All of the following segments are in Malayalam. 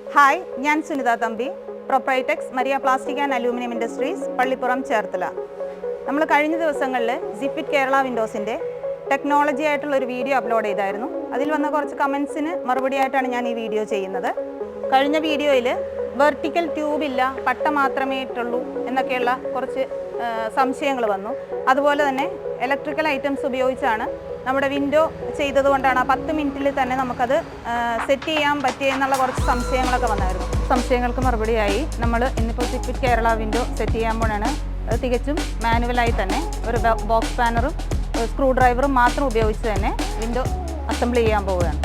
ഹായ്, ഞാൻ Sunitha Thampi, proprietrix Maria plastic and aluminium industries, Pallippuram, Cherthala. നമ്മൾ കഴിഞ്ഞ ദിവസങ്ങളിൽ സിഫിറ്റ് കേരള വിൻഡോസിൻ്റെ ടെക്നോളജി ആയിട്ടുള്ളൊരു വീഡിയോ അപ്ലോഡ് ചെയ്തായിരുന്നു. അതിൽ വന്ന കുറച്ച് കമൻസിന് മറുപടിയായിട്ടാണ് ഞാൻ ഈ വീഡിയോ ചെയ്യുന്നത്. കഴിഞ്ഞ വീഡിയോയിൽ വെർട്ടിക്കൽ ട്യൂബില്ല, പട്ട മാത്രമേ ഇട്ടുള്ളൂ എന്നൊക്കെയുള്ള കുറച്ച് സംശയങ്ങൾ വന്നു. അതുപോലെ തന്നെ ഇലക്ട്രിക്കൽ ഐറ്റംസ് ഉപയോഗിച്ചാണ് നമ്മുടെ വിൻഡോ ചെയ്തതുകൊണ്ടാണ് ആ 10 മിനിറ്റിൽ തന്നെ നമുക്കത് സെറ്റ് ചെയ്യാൻ പറ്റിയെന്നുള്ള കുറച്ച് സംശയങ്ങളൊക്കെ വന്നായിരുന്നു. സംശയങ്ങൾക്ക് മറുപടിയായി നമ്മൾ ഇന്നിപ്പോൾ സിഫിറ്റ് കേരള വിൻഡോ സെറ്റ് ചെയ്യാൻ പോണാണ്. തികച്ചും മാനുവലായി തന്നെ ഒരു ബോക്സ് പാനറും സ്ക്രൂ ഡ്രൈവറും മാത്രം ഉപയോഗിച്ച് തന്നെ വിൻഡോ അസംബിൾ ചെയ്യാൻ പോവുകയാണ്.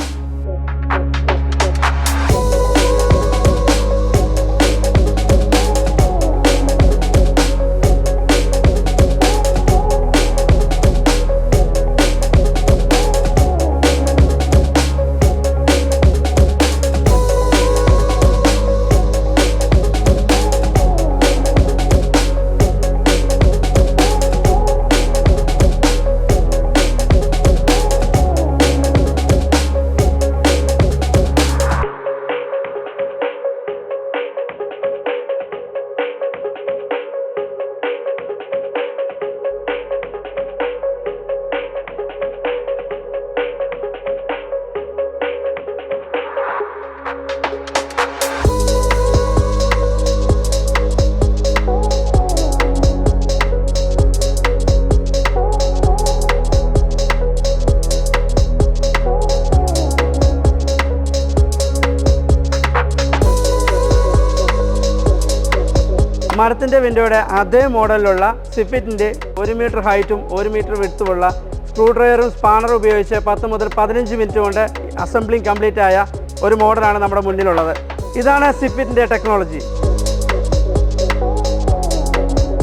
മരത്തിൻ്റെ വിൻഡോയുടെ അതേ മോഡലിലുള്ള സിഫിറ്റിൻ്റെ 1 മീറ്റർ ഹൈറ്റും 1 മീറ്റർ വിഡ്ത്തുമുള്ള സ്ക്രൂ ഡ്രൈവറും സ്പാനറും ഉപയോഗിച്ച് 10 മുതൽ 15 മിനിറ്റ് കൊണ്ട് അസംബ്ലിംഗ് കംപ്ലീറ്റ് ആയ ഒരു മോഡലാണ് നമ്മുടെ മുന്നിലുള്ളത്. ഇതാണ് സിഫിറ്റിൻ്റെ ടെക്നോളജി.